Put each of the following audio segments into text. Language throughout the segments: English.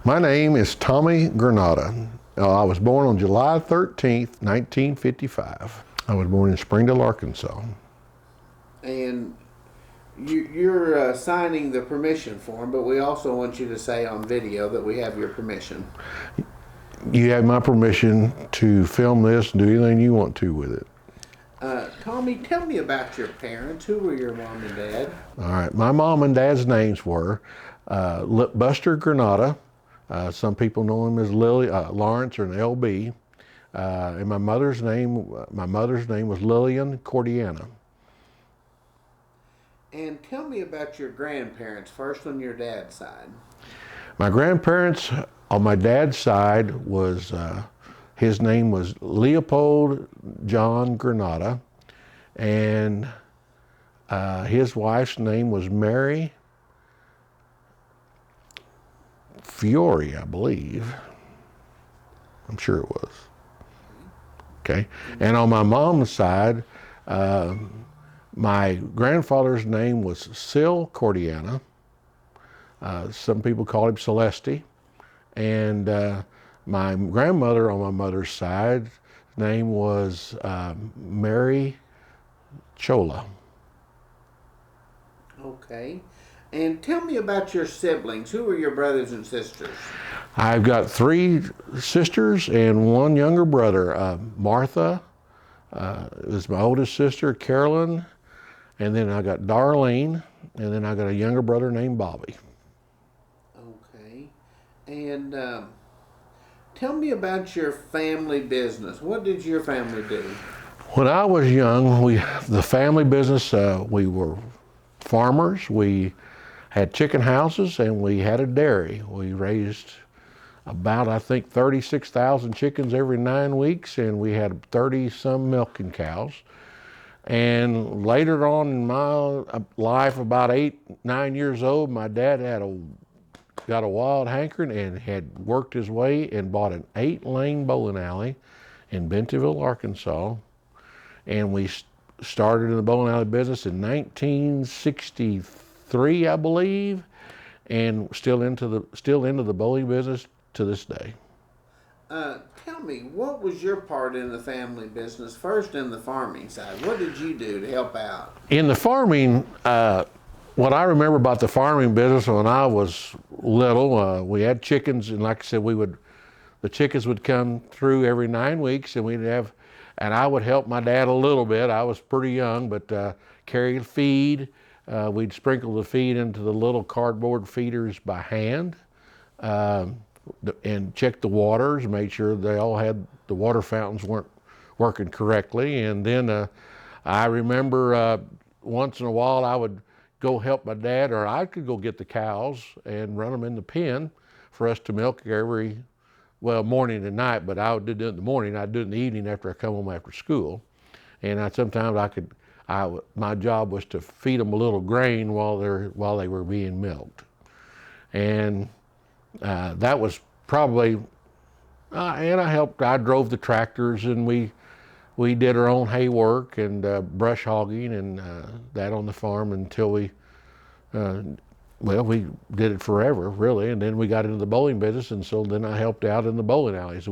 My name is Tommy Granata. I was born on July 13th, 1955. I was born in Springdale, Arkansas. And you're signing the permission form, but we also want you to say on video that we have your permission. You have my permission to film this and do anything you want to with it. Tommy, tell me about your parents. Who were your mom and dad? All right, my mom and dad's names were Buster Granata. Some people know him as Lawrence or an LB. And my mother's name was Lillian Cordiana. And tell me about your grandparents, first on your dad's side. My grandparents on my dad's side was, his name was Leopold John Granata, and his wife's name was Mary Fiore, I believe. I'm sure it was. Okay. And on my mom's side, my grandfather's name was Sil Cordiana. Some people called him Celeste. And my grandmother on my mother's side, name was Mary Chola. Okay. And tell me about your siblings. Who are your brothers and sisters? I've got 3 sisters and 1 younger brother. Martha is my oldest sister, Carolyn, and then I got Darlene, and then I got a younger brother named Bobby. Okay. And tell me about your family business. What did your family do? When I was young, the family business, we were farmers. We had chicken houses and we had a dairy. We raised about, I think, 36,000 chickens every 9 weeks, and we had 30-some milking cows. And later on in my life, about 8, 9 years old, my dad got a wild hankering and had worked his way and bought an 8-lane bowling alley in Bentonville, Arkansas. And we started in the bowling alley business in 1963, I believe, and still into the bowling business to this day. Tell me, what was your part in the family business, first in the farming side? What did you do to help out? In the farming, what I remember about the farming business when I was little, we had chickens, and like I said, the chickens would come through every 9 weeks, and I would help my dad a little bit. I was pretty young, but carry feed. We'd sprinkle the feed into the little cardboard feeders by hand, and check the waters, made sure they all had, the water fountains weren't working correctly. And then I remember once in a while I would go help my dad, or I could go get the cows and run them in the pen for us to milk morning and night, but I would do it in the morning. I'd do it in the evening after I come home after school. And my job was to feed them a little grain while they were being milked. And that was probably, and I drove the tractors, and we did our own hay work and brush hogging and that on the farm until we did it forever, really. And then we got into the bowling business, and so then I helped out in the bowling alleys.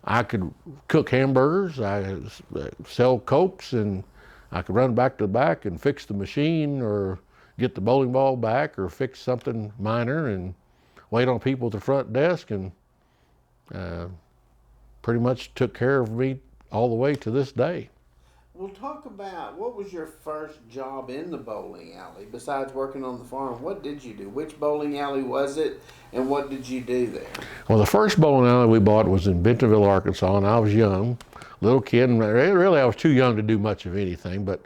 I could cook hamburgers, I sell Cokes, and I could run back to the back and fix the machine or get the bowling ball back or fix something minor and wait on people at the front desk, and pretty much took care of me all the way to this day. Well, talk about, what was your first job in the bowling alley besides working on the farm? What did you do? Which bowling alley was it, and what did you do there? Well, the first bowling alley we bought was in Bentonville, Arkansas, and I was young, little kid, and really I was too young to do much of anything, but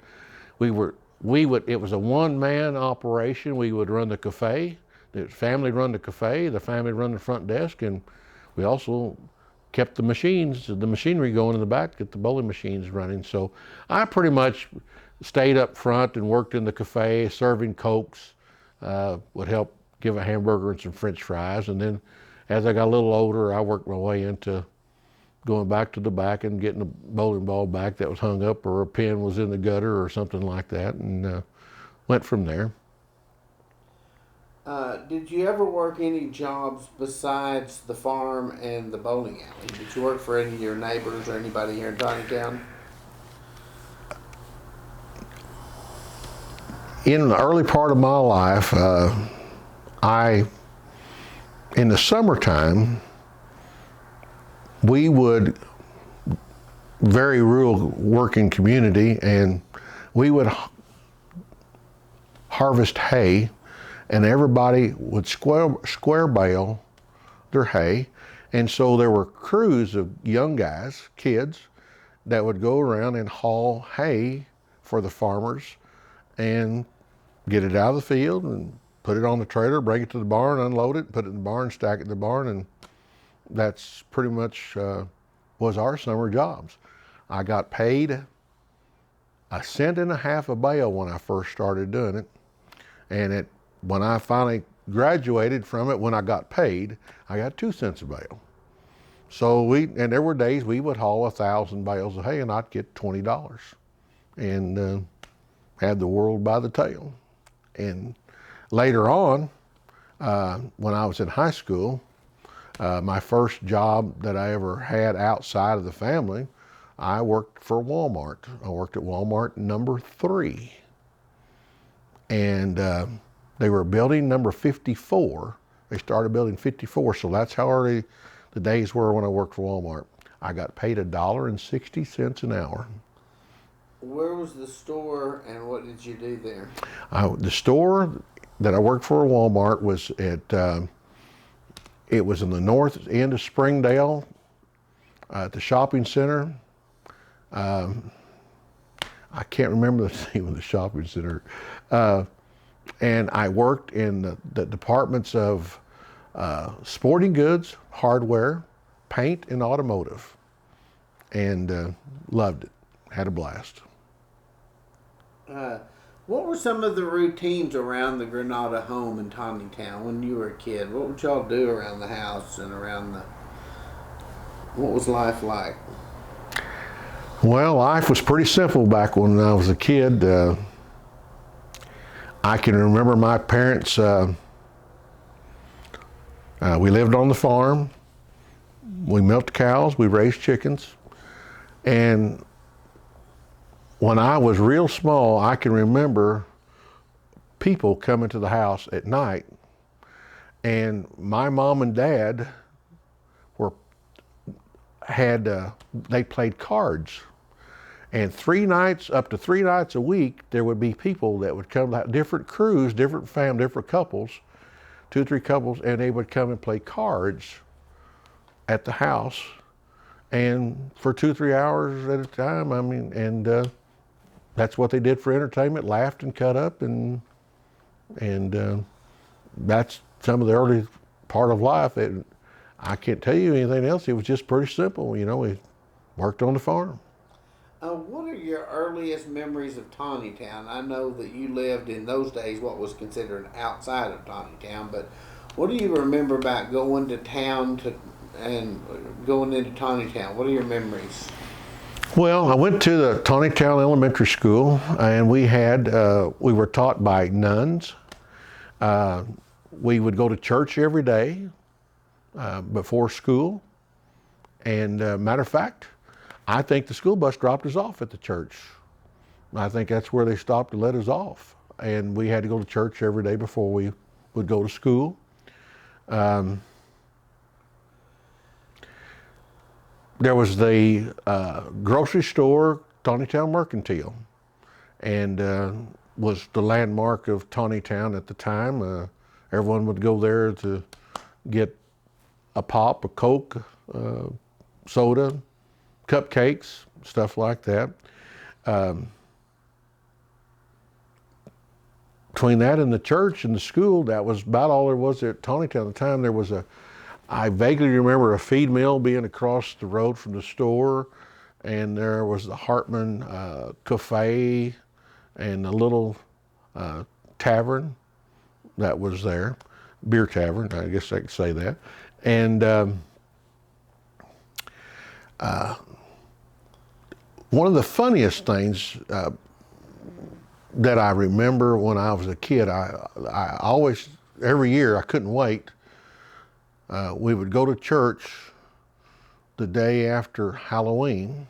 it was a one-man operation. We would run the cafe, the family run the cafe, the family run the front desk, and we also kept the machinery going in the back, get the bowling machines running. So I pretty much stayed up front and worked in the cafe, serving Cokes, would help give a hamburger and some French fries. And then as I got a little older, I worked my way into going back to the back and getting a bowling ball back that was hung up, or a pin was in the gutter or something like that, and went from there. Did you ever work any jobs besides the farm and the bowling alley? Did you work for any of your neighbors or anybody here in Taneytown? In the early part of my life, I, in the summertime, we would, very rural working community, and we would harvest hay, and everybody would square bale their hay. And so there were crews of young guys, kids, that would go around and haul hay for the farmers and get it out of the field and put it on the trailer, bring it to the barn, unload it, put it in the barn, stack it in the barn, and that's pretty much was our summer jobs. I got paid 1.50 cents a bale when I first started doing it, and when I finally graduated from it, when I got paid, I got 2 cents a bale. So and there were days we would haul 1,000 bales of hay and I'd get $20 and had the world by the tail. And later on, when I was in high school, my first job that I ever had outside of the family, I worked for Walmart. I worked at Walmart number 3. And they were building number 54. They started building 54, so that's how early the days were when I worked for Walmart. I got paid $1.60 an hour. Where was the store and what did you do there? The store that I worked for at Walmart was it was in the north end of Springdale at the shopping center. I can't remember the name of the shopping center. And I worked in the departments of sporting goods, hardware, paint, and automotive, and loved it. Had a blast. What were some of the routines around the Granata home in Taneytown when you were a kid? What would y'all do around the house and what was life like? Well, life was pretty simple back when I was a kid. I can remember my parents, we lived on the farm, we milked cows, we raised chickens, and when I was real small, I can remember people coming to the house at night, and my mom and dad they played cards. And up to three nights a week, there would be people that would come, different crews, different families, different couples, 2 or 3 couples, and they would come and play cards at the house, and for 2 or 3 hours at a time. I mean, and that's what they did for entertainment, laughed and cut up, and that's some of the early part of life. I can't tell you anything else. It was just pretty simple. You know, we worked on the farm. What are your earliest memories of Taneytown? I know that you lived in those days what was considered outside of Taneytown, but what do you remember about going to town and going into Taneytown? What are your memories? Well, I went to the Tontitown Elementary School, and we were taught by nuns. We would go to church every day before school, and matter of fact, I think the school bus dropped us off at the church. I think that's where they stopped to let us off, and we had to go to church every day before we would go to school. There was the grocery store, Tontitown Mercantile, and was the landmark of Taneytown at the time. Everyone would go there to get a pop, a Coke, soda, cupcakes, stuff like that. Between that and the church and the school, that was about all there was at Taneytown at the time. There was I vaguely remember a feed mill being across the road from the store, and there was the Hartman Cafe and a little tavern that was there, beer tavern, I guess I could say that. And one of the funniest things that I remember when I was a kid, I always every year, I couldn't wait. We would go to church the day after Halloween,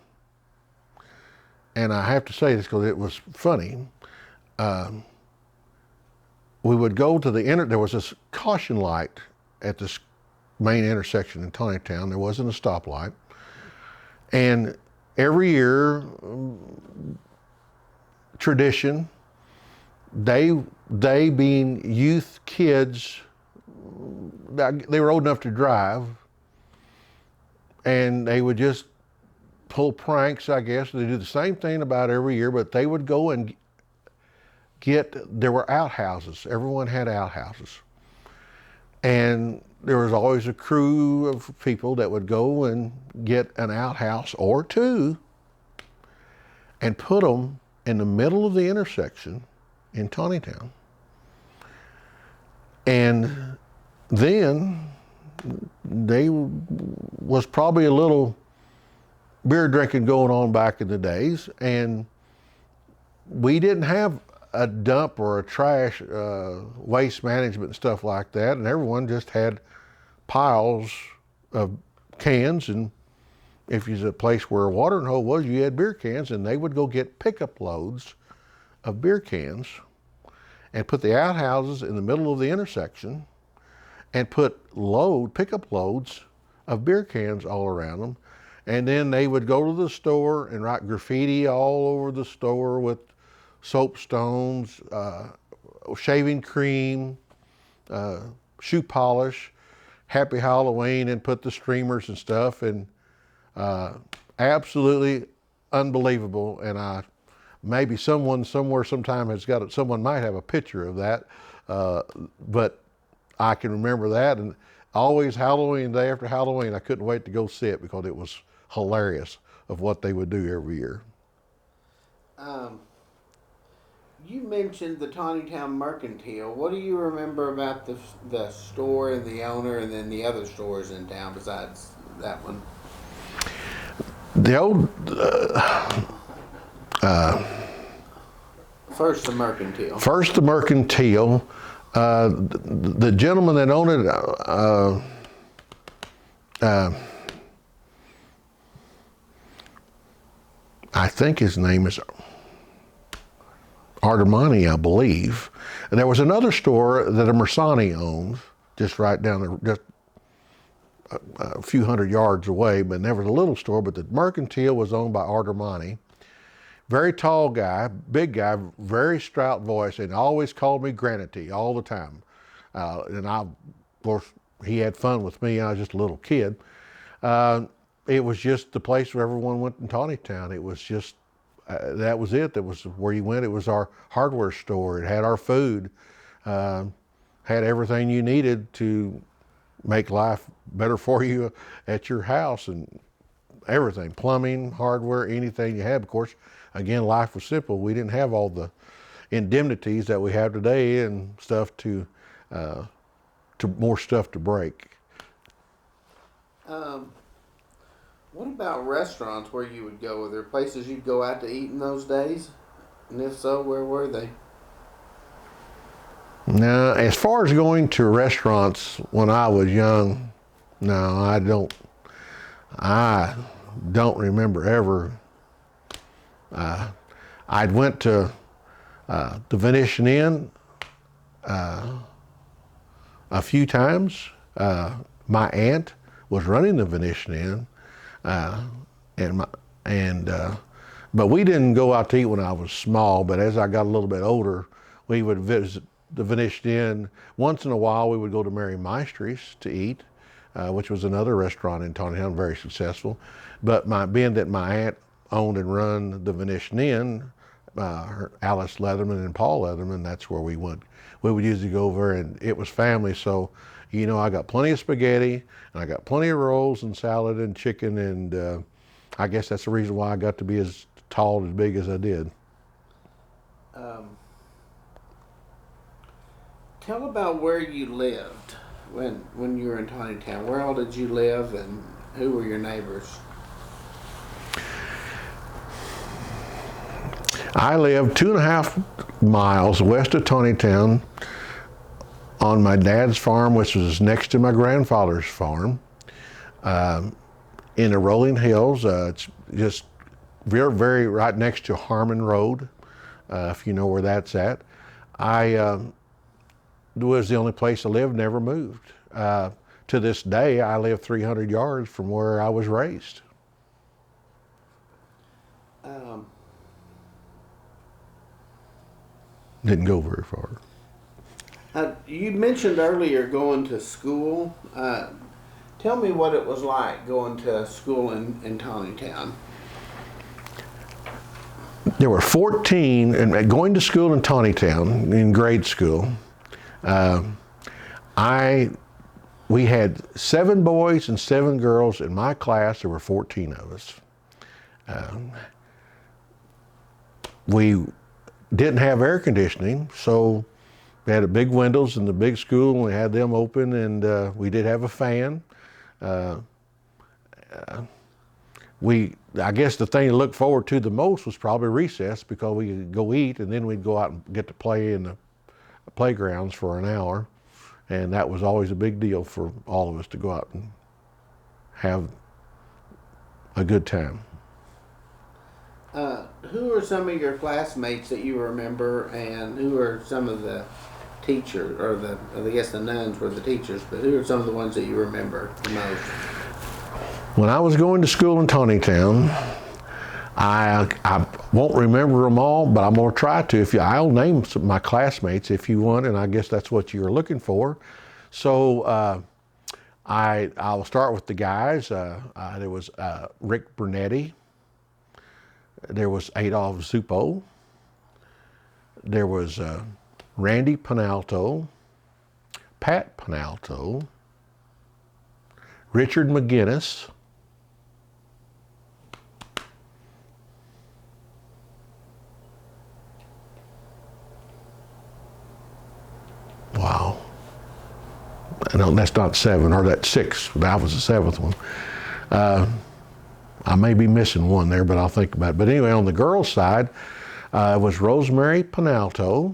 and I have to say this because it was funny. We would go to there was this caution light at this main intersection in Taneytown. There wasn't a stoplight. And every year, tradition, they being youth kids, they were old enough to drive, and they would just pull pranks, I guess. They do the same thing about every year, but they would go and there were outhouses. Everyone had outhouses. And there was always a crew of people that would go and get an outhouse or two and put them in the middle of the intersection in Taneytown. And then was probably a little beer drinking going on back in the days, and we didn't have a dump or a trash waste management and stuff like that, and everyone just had piles of cans, and if you's a place where a watering hole was, you had beer cans, and they would go get pickup loads of beer cans and put the outhouses in the middle of the intersection and put pickup loads of beer cans all around them. And then they would go to the store and write graffiti all over the store with soapstones, shaving cream, shoe polish, Happy Halloween, and put the streamers and stuff, and absolutely unbelievable. And maybe someone somewhere sometime has got it. Someone might have a picture of that, but I can remember that. And always Halloween, day after Halloween, I couldn't wait to go see it because it was hilarious of what they would do every year. You mentioned the Tontitown Mercantile. What do you remember about the store and the owner, and then the other stores in town besides that one? The old First the Mercantile. First the Mercantile. The gentleman that owned it, I think his name is Artemani, I believe. And there was another store that a Mersani owned, just right down there, just a few hundred yards away, but there was a little store, but the Mercantile was owned by Artemani. Very tall guy, big guy, very stout voice, and always called me Granata all the time. And of course, he had fun with me. I was just a little kid. It was just the place where everyone went in Taneytown. It was just, that was it. That was where you went. It was our hardware store. It had our food, had everything you needed to make life better for you at your house, and everything, plumbing, hardware, anything you had. Of course, again, life was simple. We didn't have all the indemnities that we have today and stuff to more stuff to break. What about restaurants where you would go? Were there places you'd go out to eat in those days? And if so, where were they? Now, as far as going to restaurants when I was young, no, I don't remember ever. I went to the Venetian Inn a few times. My aunt was running the Venetian Inn, but we didn't go out to eat when I was small. But as I got a little bit older, we would visit the Venetian Inn. Once in a while, we would go to Mary Meister's to eat, which was another restaurant in Tontitown, very successful. But being that my aunt owned and run the Venetian Inn, Alice Leatherman and Paul Leatherman, that's where we went. We would usually go over, and it was family. So, you know, I got plenty of spaghetti, and I got plenty of rolls and salad and chicken, and I guess that's the reason why I got to be as tall and as big as I did. Tell about where you lived when you were in Taneytown. Where all did you live, and who were your neighbors? I lived 2.5 miles west of Taneytown on my dad's farm, which was next to my grandfather's farm, in the rolling hills. It's just very, very right next to Harmon Road, if you know where that's at. I was the only place I lived, never moved. To this day, I live 300 yards from where I was raised. Didn't go very far. You mentioned earlier going to school. Tell me what it was like going to school in Taneytown. There were 14, and going to school in Taneytown, in grade school, we had 7 boys and 7 girls in my class. There were 14 of us. We didn't have air conditioning, so we had big windows in the big school, and we had them open, and we did have a fan. I guess the thing to look forward to the most was probably recess, because we could go eat, and then we'd go out and get to play in the playgrounds for an hour. And that was always a big deal for all of us to go out and have a good time. Who are some of your classmates that you remember, and who are some of the teachers, or I guess the nuns were the teachers, but who are some of the ones that you remember the most? When I was going to school in Tontitown, I won't remember them all, but I'm going to try to. I'll name some of my classmates if you want, and I guess that's what you're looking for. So I'll start with the guys. There was Rick Bernetti. There was Adolph Zupo. There was Randy Penalto, Pat Penalto, Richard McGinnis, wow. No, that's not 7, or that's 6. That was the 7th one. I may be missing one there, but I'll think about it. But anyway, on the girls' side, it was Rosemary Penalto,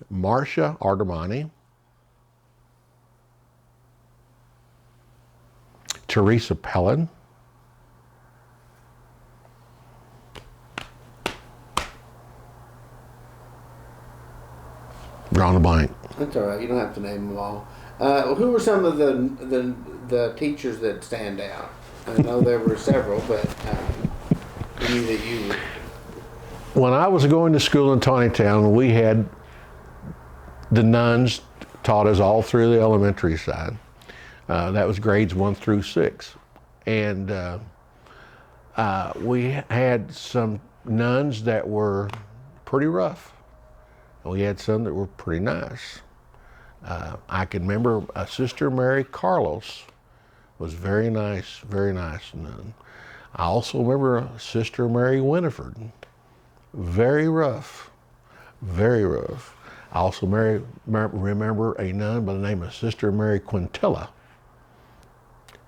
Marcia Artemani, Teresa Pellin, drawing a blank. That's all right. You don't have to name them all. Who were some of the teachers that stand out? I know there were several, but any that you... When I was going to school in Tontitown, we had the nuns taught us all through the elementary side. That was grades 1 through 6. And we had some nuns that were pretty rough. We had some that were pretty nice. I can remember Sister Mary Carlos was very nice nun. I also remember Sister Mary Winifred, very rough, very rough. I also remember a nun by the name of Sister Mary Quintilla.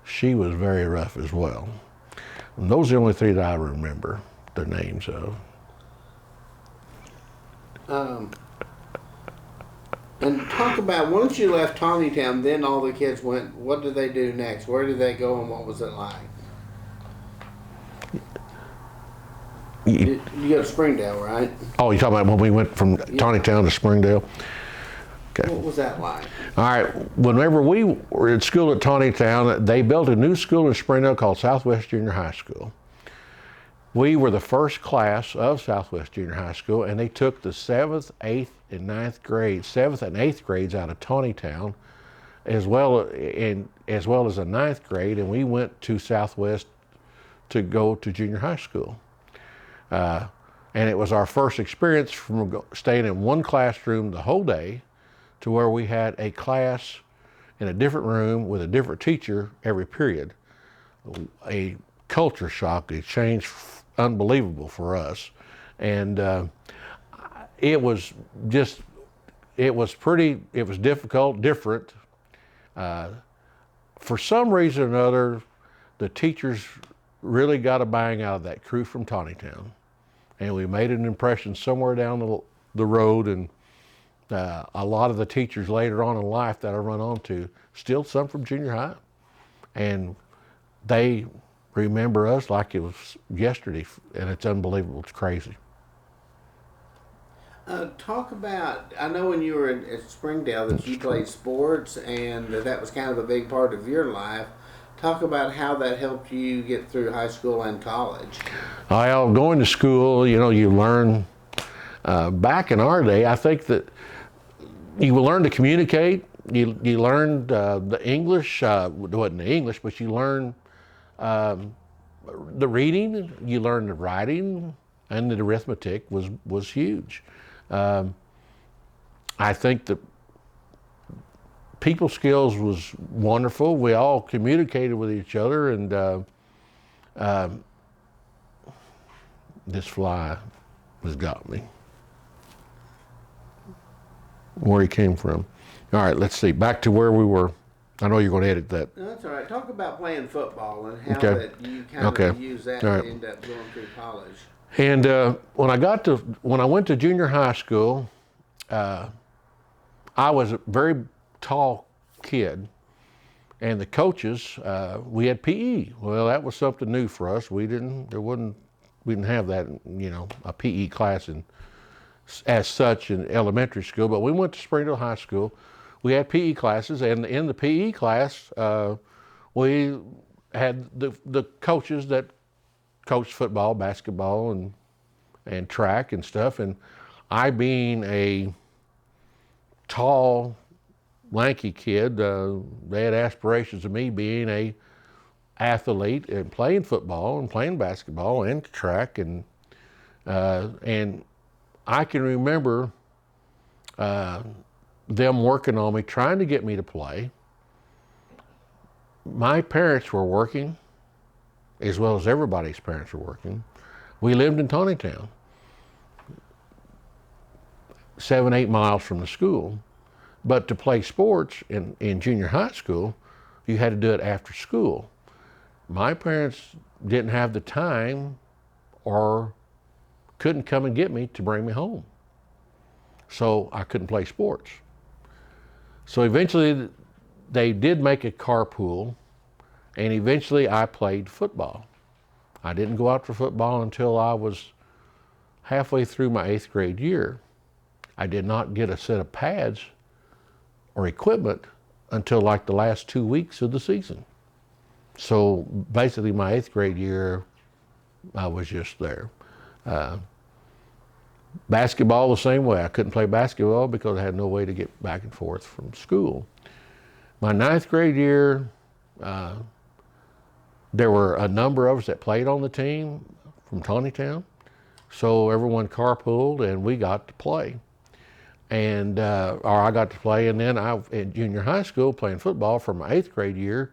She was very rough as well. And those are the only 3 that I remember their names of. And talk about, once you left Tontitown, then all the kids went, what did they do next? Where did they go, and what was it like? You go to Springdale, right? Oh, you're talking about when we went from Tontitown to Springdale? Okay. What was that like? All right, whenever we were at school at Tontitown, they built a new school in Springdale called Southwest Junior High School. We were the first class of Southwest Junior High School, and they took the 7th, 8th, and 9th grades, 7th and 8th grades out of Tontitown, as well as a 9th grade, and we went to Southwest to go to junior high school. And it was our first experience from staying in one classroom the whole day to where we had a class in a different room with a different teacher every period. A culture shock, a change unbelievable for us. And it was difficult, different. For some reason or another, the teachers really got a bang out of that crew from Tontitown. And we made an impression somewhere down the road, and A lot of the teachers later on in life that I run onto, still some from junior high, and they remember us like it was yesterday, and it's unbelievable. It's crazy. Talk about, I know when you were at Springdale that you played sports and that was kind of a big part of your life. Talk about how that helped you get through high school and college. Well, going to school, you learn. Back in our day, I think that you learn to communicate. You learned the English, it wasn't the English, but you learned the reading, you learned the writing, and the arithmetic was huge. I think that people skills was wonderful. We all communicated with each other, and this fly has got me. Where he came from. All right, let's see. Back to where we were. I know you're going to edit that. No, that's all right. Talk about playing football and how Okay. that you kind of use that All right. to end up going through college. And when I went to junior high school, I was a very tall kid, and the coaches, we had PE. Well, that was something new for us. We didn't have that, a PE class as such in elementary school, but we went to Springdale High School. We had PE classes, and in the PE class, we had the coaches that coached football, basketball, and track and stuff. And I, being a tall, lanky kid, they had aspirations of me being a athlete and playing football and playing basketball and track, and I can remember them working on me, trying to get me to play. My parents were working, as well as everybody's parents were working. We lived in Taneytown, 7-8 miles from the school. But to play sports in junior high school, you had to do it after school. My parents didn't have the time or couldn't come and get me to bring me home. So I couldn't play sports. So eventually they did make a carpool, and eventually I played football. I didn't go out for football until I was halfway through my 8th grade year. I did not get a set of pads or equipment until like the last 2 weeks of the season. So basically my 8th grade year, I was just there. Basketball the same way. I couldn't play basketball because I had no way to get back and forth from school. My 9th grade year, there were a number of us that played on the team from Taneytown. So everyone carpooled and we got to play. And, or I got to play, and then in junior high school playing football for my 8th grade year,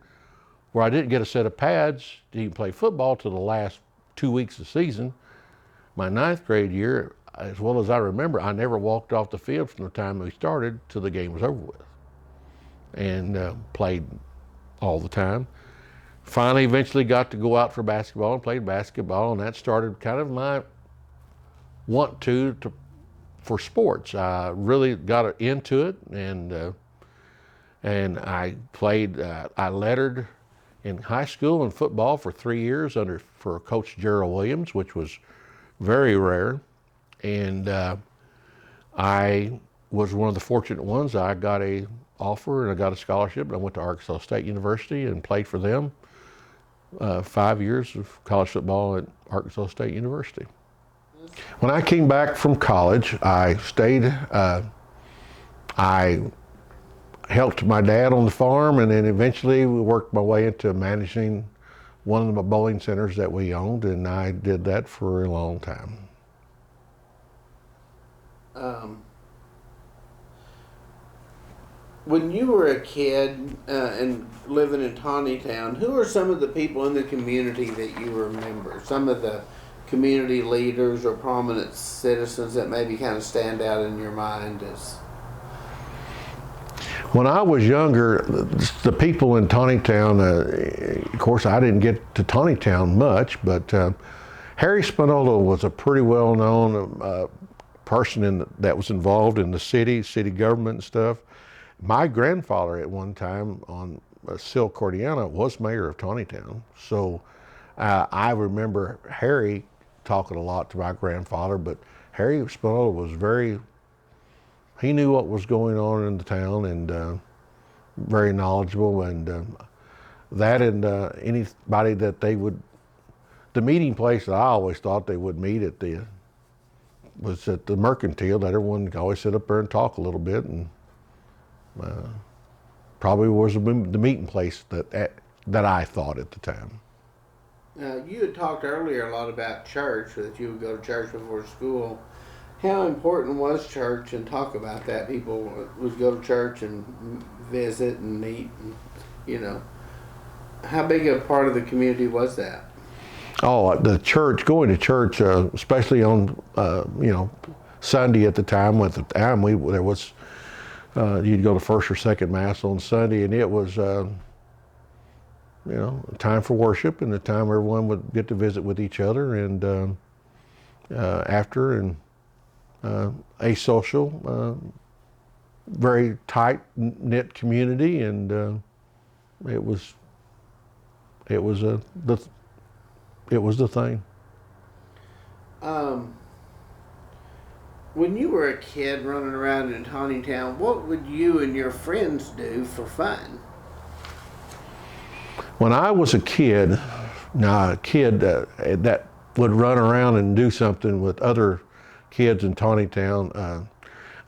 where I didn't get a set of pads to even play football till the last 2 weeks of the season. My 9th grade year, as well as I remember, I never walked off the field from the time we started till the game was over with. And played all the time. Finally, eventually got to go out for basketball and played basketball, and that started kind of my want for sports. I really got into it, and I played, I lettered in high school in football for 3 years for Coach Gerald Williams, which was very rare. And I was one of the fortunate ones. I got a offer and I got a scholarship, and I went to Arkansas State University and played for them 5 years of college football at Arkansas State University. When I came back from college, I stayed, I helped my dad on the farm, and then eventually worked my way into managing one of the bowling centers that we owned, and I did that for a long time. When you were a kid and living in Taneytown, who are some of the people in the community that you remember? Some of the community leaders or prominent citizens that maybe kind of stand out in your mind as? When I was younger, the people in Taneytown, of course I didn't get to Taneytown much, but Harry Spinola was a pretty well-known person that was involved in the city government and stuff. My grandfather at one time on Sil Cordiana was mayor of Taneytown. So I remember Harry talking a lot to my grandfather, but Harry Spinola was he knew what was going on in the town, and very knowledgeable, and that and anybody that the meeting place that I always thought they would meet was at the Mercantile, that everyone could always sit up there and talk a little bit, and probably was the meeting place that I thought at the time. You had talked earlier a lot about church, that you would go to church before school. How important was church, and talk about that? People would go to church and visit and meet, and, how big a part of the community was that? Oh, the church, going to church, especially on, Sunday at the time. There was, you'd go to first or second mass on Sunday, and it was, a time for worship, and a time everyone would get to visit with each other, and after, and a social, very tight-knit community, and it was the thing. When you were a kid running around in Taneytown, what would you and your friends do for fun? When I was a kid, that would run around and do something with other kids in Taneytown,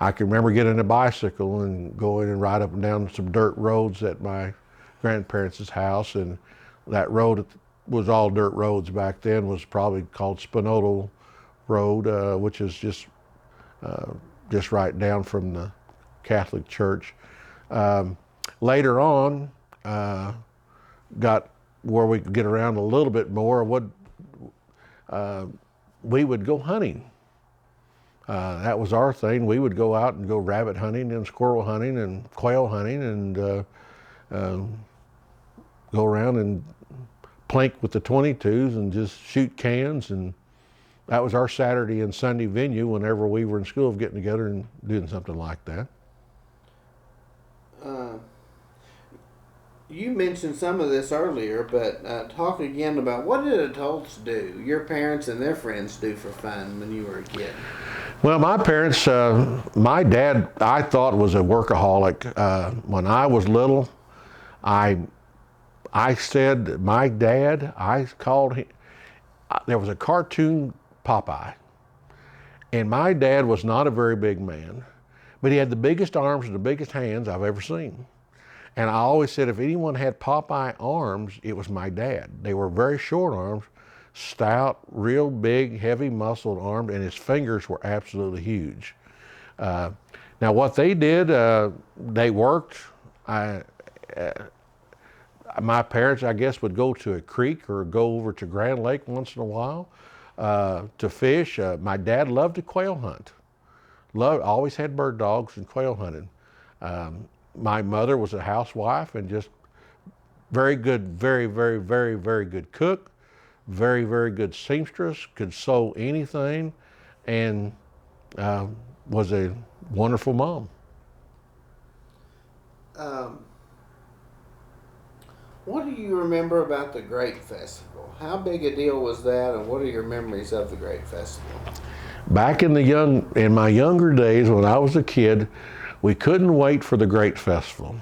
I can remember getting a bicycle and going and ride up and down some dirt roads at my grandparents' house, and that road was all dirt roads back then, was probably called Spinola Road, which is just right down from the Catholic Church. Later on, got where we could get around a little bit more. We would go hunting. That was our thing. We would go out and go rabbit hunting and squirrel hunting and quail hunting, and go around and plink with the 22s and just shoot cans, and that was our Saturday and Sunday venue whenever we were in school, of getting together and doing something like that. You mentioned some of this earlier, but talk again about, what did adults do, your parents and their friends, do for fun when you were a kid? Well, my parents, my dad, I thought, was a workaholic. When I was little, I said, my dad, I called him, there was a cartoon Popeye, and my dad was not a very big man, but he had the biggest arms and the biggest hands I've ever seen. And I always said, if anyone had Popeye arms, it was my dad. They were very short arms, stout, real big, heavy muscled arms, and his fingers were absolutely huge. Now what they did, they worked. My parents, I guess, would go to a creek or go over to Grand Lake once in a while to fish. My dad loved to quail hunt. Always had bird dogs and quail hunted. My mother was a housewife and just very good, very, very, very, very good cook, very, very good seamstress, could sew anything, and was a wonderful mom. What do you remember about the Grape Festival? How big a deal was that, and what are your memories of the Grape Festival? Back in my younger days, when I was a kid, we couldn't wait for the Grape Festival.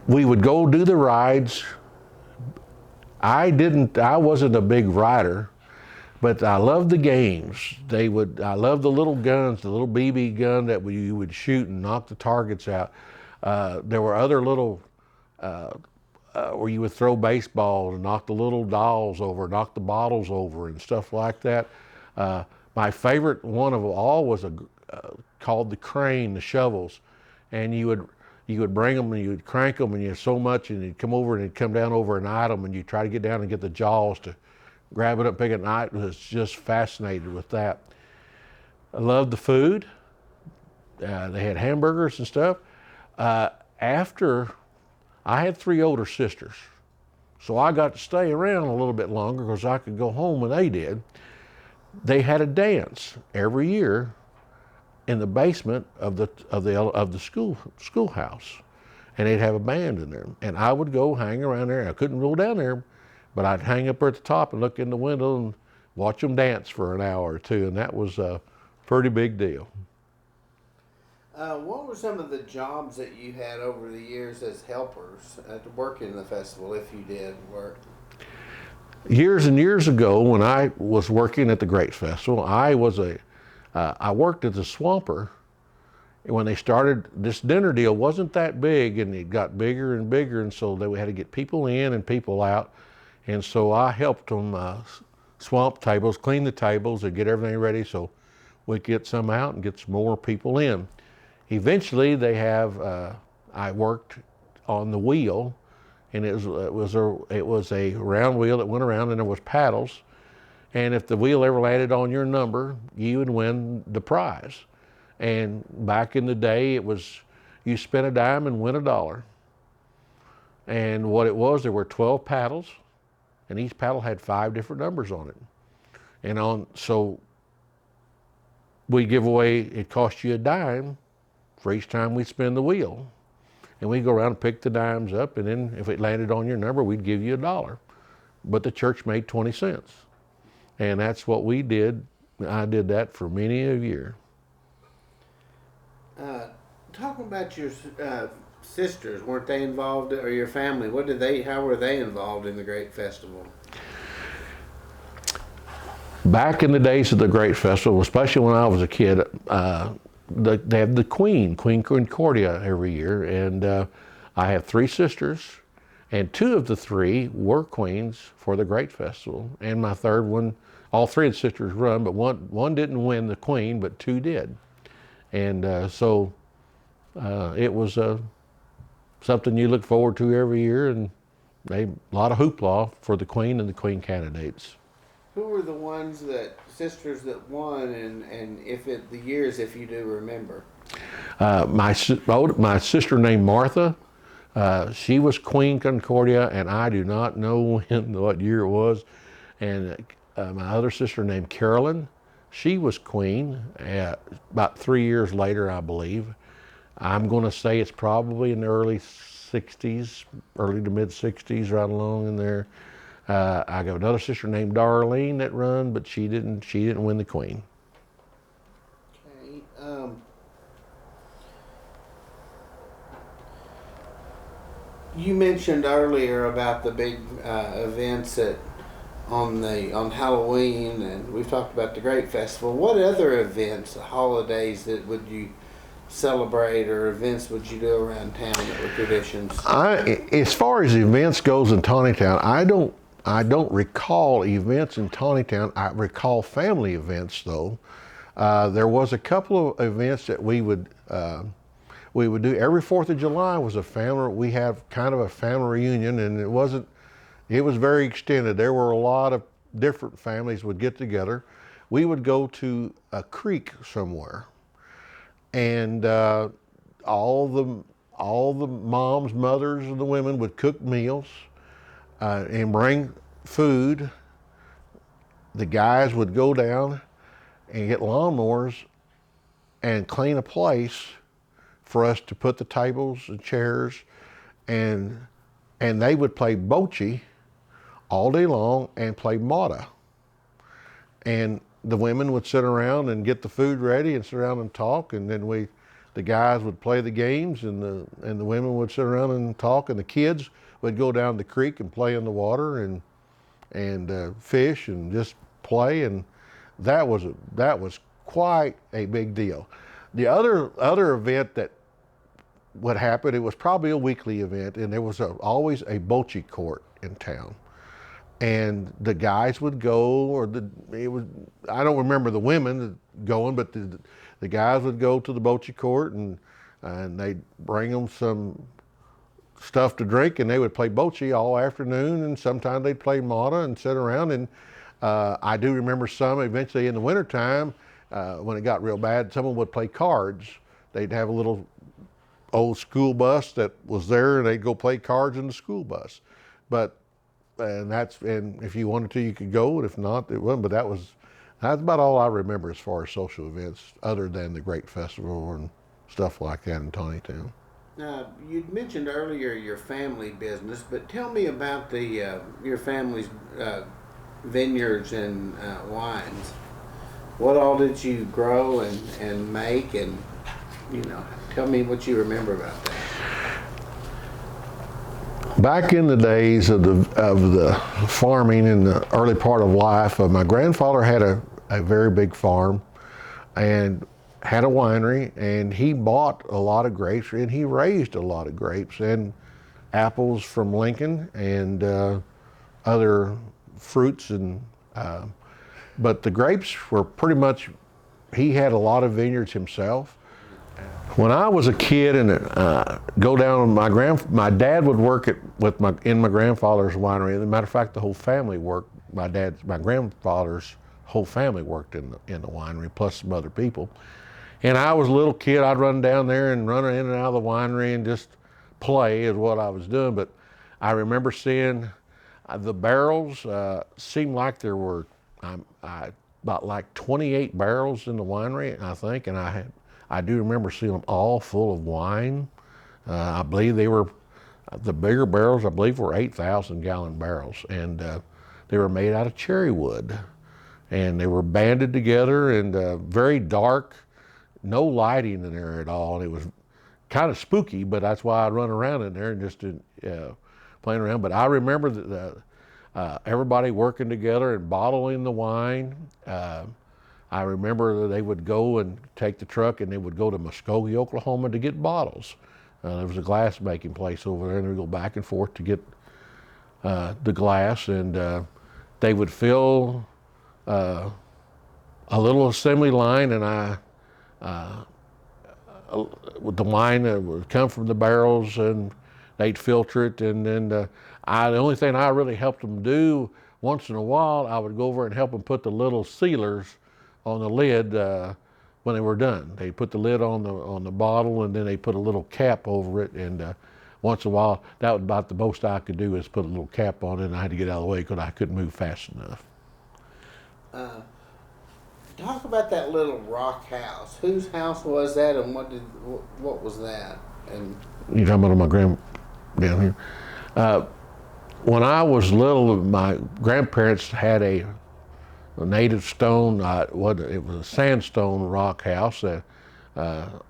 We would go do the rides. I wasn't a big rider, but I loved the games. I loved the little guns, the little BB gun that you would shoot and knock the targets out. There were other little, where you would throw baseballs and knock the little dolls over, knock the bottles over and stuff like that. My favorite one of all was called the crane, the shovels, and you would bring them and you would crank them, and you so much, and you'd come over and it'd come down over an item, and you try to get down and get the jaws to grab it up, pick it up. I was just fascinated with that. I loved the food. They had hamburgers and stuff. After I had 3 older sisters, So I got to stay around a little bit longer because I could go home when they did. They had a dance every year in the basement of the schoolhouse, and they'd have a band in there. And I would go hang around there. I couldn't go down there, but I'd hang up at the top and look in the window and watch them dance for an hour or two, and that was a pretty big deal. What were some of the jobs that you had over the years as helpers to work in the festival, if you did work? Years and years ago, when I was working at the Great Festival, I worked as a swamper. When they started, this dinner deal wasn't that big, and it got bigger and bigger, and so we had to get people in and people out. And so I helped them swamp tables, clean the tables, and get everything ready so we'd get some out and get some more people in. Eventually, I worked on the wheel, and it was a round wheel that went around, and there was paddles. And if the wheel ever landed on your number, you would win the prize. And back in the day, it was you spin a dime and win $1. And what it was, there were 12 paddles, and each paddle had 5 different numbers on it. And so we give away, it cost you a dime for each time we spin the wheel. And we'd go around and pick the dimes up, and then if it landed on your number, we'd give you $1. But the church made 20 cents. And that's what we did. I did that for many a year. Talking about your sisters, weren't they involved, or your family? How were they involved in the Great Festival? Back in the days of the Great Festival, especially when I was a kid, they had the Queen Concordia every year, and I have 3 sisters, and 2 of the 3 were queens for the Great Festival, and my third one, all 3 of the sisters run, but one didn't win the Queen, but 2 did. And so it was something you look forward to every year, and a lot of hoopla for the Queen and the Queen candidates. Who were the sisters that won, and the years, if you do remember? My sister named Martha, she was Queen Concordia, and I do not know what year it was. And my other sister named Carolyn, she was Queen about 3 years later, I believe. I'm going to say it's probably in the early 60s, early to mid 60s, right along in there. I got another sister named Darlene that run, but she didn't win the Queen. Okay. You mentioned earlier about the big events on Halloween, and we've talked about the Great Festival. What other events, holidays that would you celebrate, or events would you do around town that were traditions? As far as events goes in Taneytown, I don't recall events in Taneytown. I recall family events, though. There was a couple of events that we would do. Every 4th of July was a family. We have kind of a family reunion, and it was very extended. There were a lot of different families would get together. We would go to a creek somewhere, and all the moms, mothers, and the women would cook meals and bring food. The guys would go down and get lawnmowers and clean a place for us to put the tables and chairs, and they would play bocce all day long and play mata. And the women would sit around and get the food ready and sit around and talk, and then the guys would play the games, and the women would sit around and talk, and the kids would go down the creek and play in the water and fish and just play, and that was quite a big deal. The other event that would happen, it was probably a weekly event, and there was always a bocce court in town. And the guys would go, I don't remember the women going, but the guys would go to the bocce court, and they'd bring them some stuff to drink, and they would play bocce all afternoon, and sometimes they'd play mata and sit around. And I do remember some eventually in the wintertime, when it got real bad, someone would play cards. They'd have a little old school bus that was there, and they'd go play cards in the school bus. But and if you wanted to, you could go, and if not, it wasn't. But that's about all I remember as far as social events, other than the Great Festival and stuff like that in Taneytown. Now, you'd mentioned earlier your family business, but tell me about your family's vineyards and wines. What all did you grow and make, and tell me what you remember about that. Back in the days of the farming in the early part of life, my grandfather had a very big farm and had a winery, and he bought a lot of grapes, and he raised a lot of grapes and apples from Lincoln and other fruits, and but the grapes were pretty much, he had a lot of vineyards himself. When I was a kid and go down, my dad would work in my grandfather's winery. As a matter of fact, the whole family worked. My grandfather's whole family worked in the winery, plus some other people. And I was a little kid. I'd run down there and run in and out of the winery and just play is what I was doing. But I remember seeing the barrels. Seemed like there were about like 28 barrels in the winery, I think, and I do remember seeing them all full of wine. I believe the bigger barrels, I believe, were 8,000-gallon barrels, and they were made out of cherry wood, and they were banded together and very dark, no lighting in there at all, and it was kind of spooky, but that's why I'd run around in there and just playing around. But I remember that everybody working together and bottling the wine. I remember that they would go and take the truck, and they would go to Muskogee, Oklahoma to get bottles. There was a glass making place over there, and they would go back and forth to get the glass, and they would fill a little assembly line, and with the wine that would come from the barrels, and they'd filter it, and then the only thing I really helped them do once in a while, I would go over and help them put the little sealers on the lid when they were done. They put the lid on the bottle, and then they put a little cap over it, and once in a while, that was about the most I could do, is put a little cap on it, and I had to get out of the way because I couldn't move fast enough. Talk about that little rock house. Whose house was that, and what was that? And you talking about my down here? When I was little, my grandparents had a native stone. It was a sandstone rock house out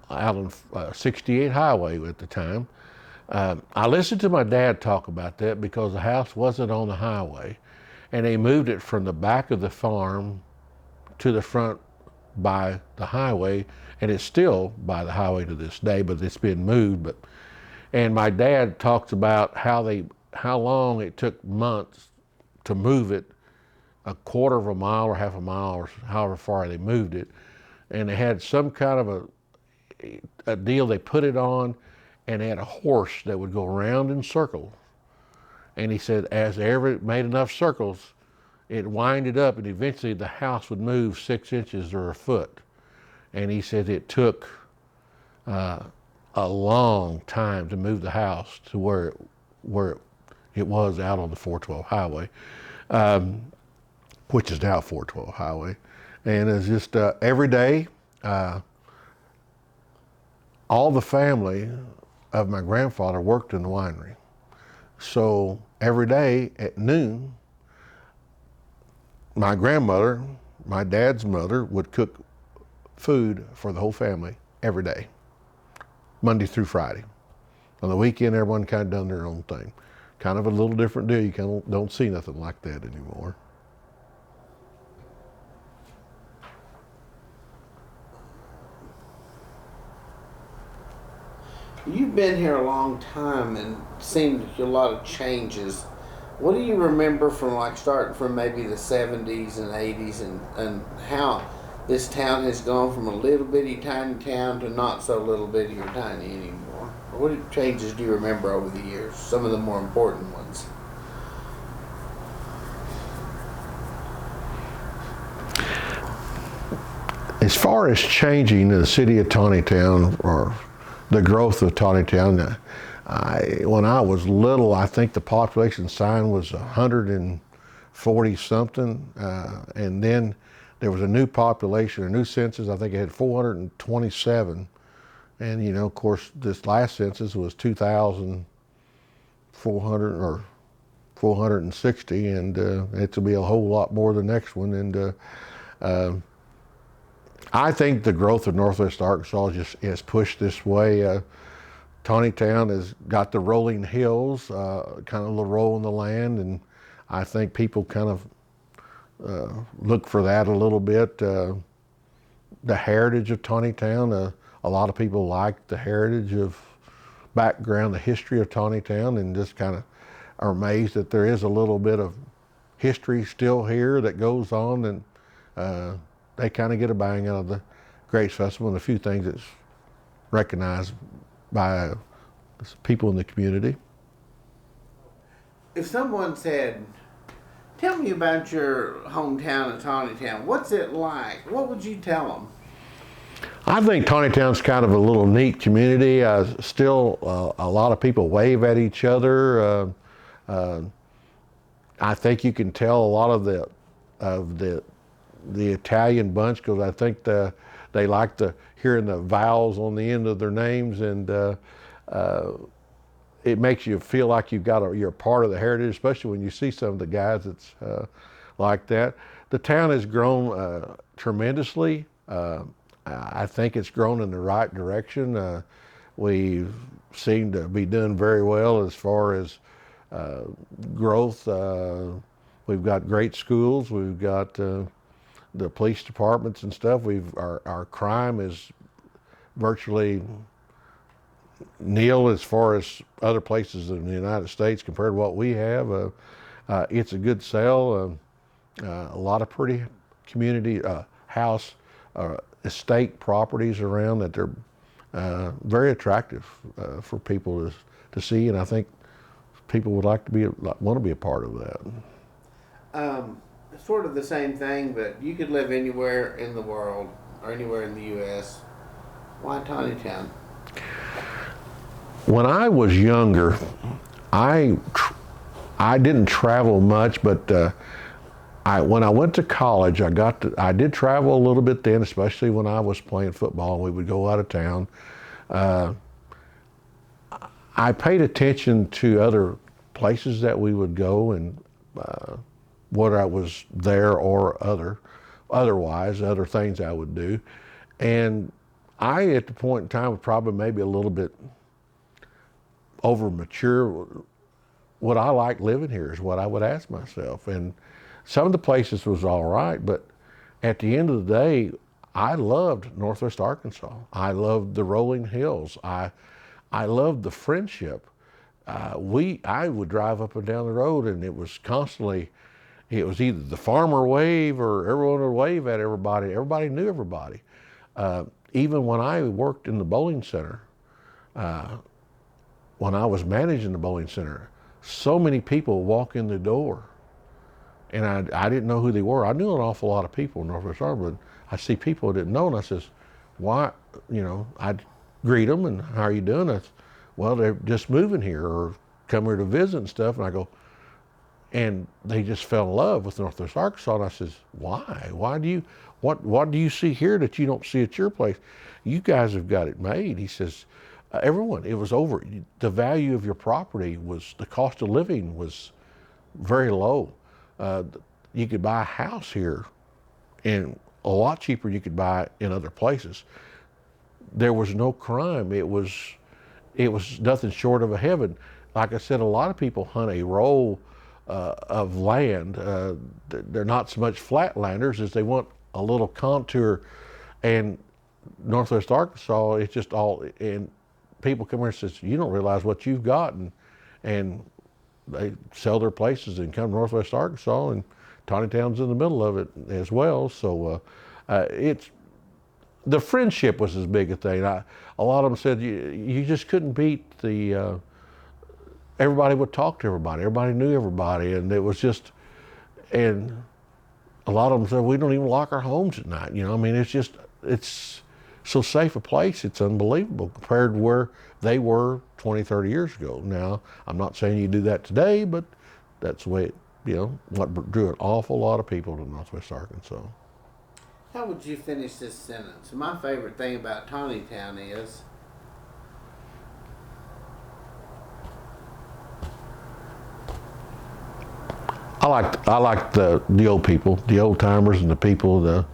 on 68 Highway at the time. I listened to my dad talk about that because the house wasn't on the highway, and they moved it from the back of the farm to the front by the highway, and it's still by the highway to this day, but it's been moved. And my dad talks about how long it took months to move it, a quarter of a mile or half a mile, or however far they moved it. And they had some kind of a deal they put it on, and they had a horse that would go around in circles. And he said as they ever made enough circles, it winded up, and eventually the house would move 6 inches or a foot. And he said it took a long time to move the house to where it was out on the 412 highway, which is now 412 highway. And it's just every day, all the family of my grandfather worked in the winery. So every day at noon, my grandmother, my dad's mother, would cook food for the whole family every day, Monday through Friday. On the weekend, everyone kind of done their own thing. Kind of a little different deal. You kind of don't see nothing like that anymore. you've been here a long time and seen a lot of changes. What do you remember from starting from maybe the 70s and 80s and how this town has gone from a little bitty tiny town to not so little bitty or tiny anymore? What changes do you remember over the years? Some of the more important ones. As far as changing the city of Tontitown or the growth of Tontitown, When I was little, I think the population sign was 140 something, and then there was a new population, a new census. I think it had 427, and of course, this last census was 2,400 or 460, and it will be a whole lot more the next one. And I think the growth of Northwest Arkansas just is pushed this way. Taneytown has got the rolling hills, kind of the roll in the land, and I think people kind of look for that a little bit. The heritage of Taneytown, a lot of people like the heritage of background, the history of Taneytown, and just kind of are amazed that there is a little bit of history still here that goes on, and they kind of get a bang out of the Grapes Festival and a few things that's recognized by people in the community. If someone said, tell me about your hometown of Taneytown, what's it like? What would you tell them? I think Taneytown's kind of a little neat community. Still, a lot of people wave at each other. I think you can tell a lot of the Italian bunch, because I think they like hearing the vowels on the end of their names, and it makes you feel like you're a part of the heritage, especially when you see some of the guys that's like that. The town has grown tremendously. I think it's grown in the right direction. We seem to be doing very well as far as growth. We've got great schools. We've got the police departments and stuff. Our crime is virtually nil as far as other places in the United States compared to what we have. It's a good sell. A lot of pretty community house estate properties around that they're very attractive for people to see, and I think people would want to be a part of that. Sort of the same thing, but you could live anywhere in the world or anywhere in the U.S. Why Taneytown? When I was younger, I didn't travel much, but when I went to college, I did travel a little bit then, especially when I was playing football and we would go out of town. I paid attention to other places that we would go, and whether I was there or otherwise, other things I would do. And I, at the point in time, was probably maybe a little bit over mature. Would I like living here is what I would ask myself. And some of the places was all right, but at the end of the day, I loved Northwest Arkansas. I loved the rolling hills. I loved the friendship. I would drive up and down the road, and it was constantly, it was either the farmer wave or everyone would wave at everybody. Everybody knew everybody. Even when I worked in the bowling center, when I was managing the bowling center, so many people walk in the door, and I didn't know who they were. I knew an awful lot of people in Northwest Arkansas, but I see people I didn't know, and I says, why, I'd greet them, and how are you doing? I said, well, they're just moving here or come here to visit and stuff. And I go, and they just fell in love with Northwest Arkansas. And I says, why? What do you see here that you don't see at your place? You guys have got it made. He says, everyone, it was over. The value of your property the cost of living was very low. You could buy a house here, and a lot cheaper you could buy in other places. There was no crime. It was nothing short of a heaven. Like I said, a lot of people hunt a roll of land. They're not so much flatlanders as they want a little contour. And Northwest Arkansas, it's just all, and people come here and says, you don't realize what you've got, and they sell their places and come to Northwest Arkansas, and Taneytown's in the middle of it as well. So the friendship was as big a thing. A lot of them said you just couldn't beat everybody would talk to everybody. Everybody knew everybody, and it was just, and a lot of them said we don't even lock our homes at night. It's so safe a place. It's unbelievable compared to where they were 20, 30 years ago. Now, I'm not saying you do that today, but that's the way it, what drew an awful lot of people to Northwest Arkansas. How would you finish this sentence? My favorite thing about Taneytown is... I like the old people, the old timers, and the people.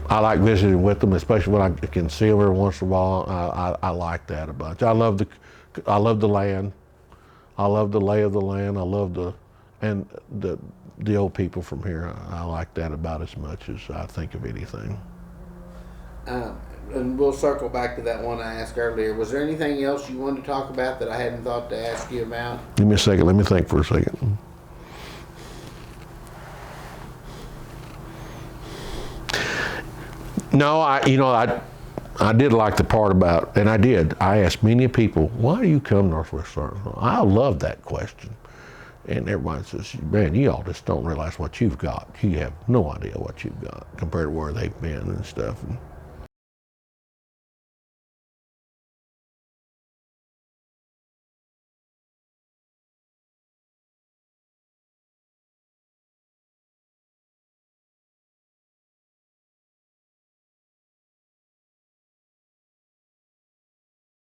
I like visiting with them, especially when I can see them every once in a while. I like that a bunch. I love the land. I love the lay of the land. I love the old people from here. I like that about as much as I think of anything. And we'll circle back to that one I asked earlier. Was there anything else you wanted to talk about that I hadn't thought to ask you about? Give me a second. Let me think for a second. No, I did like the part about, and I asked many people, why do you come Northwest Arkansas? I love that question. And everybody says, man, you all just don't realize what you've got. You have no idea what you've got compared to where they've been and stuff. And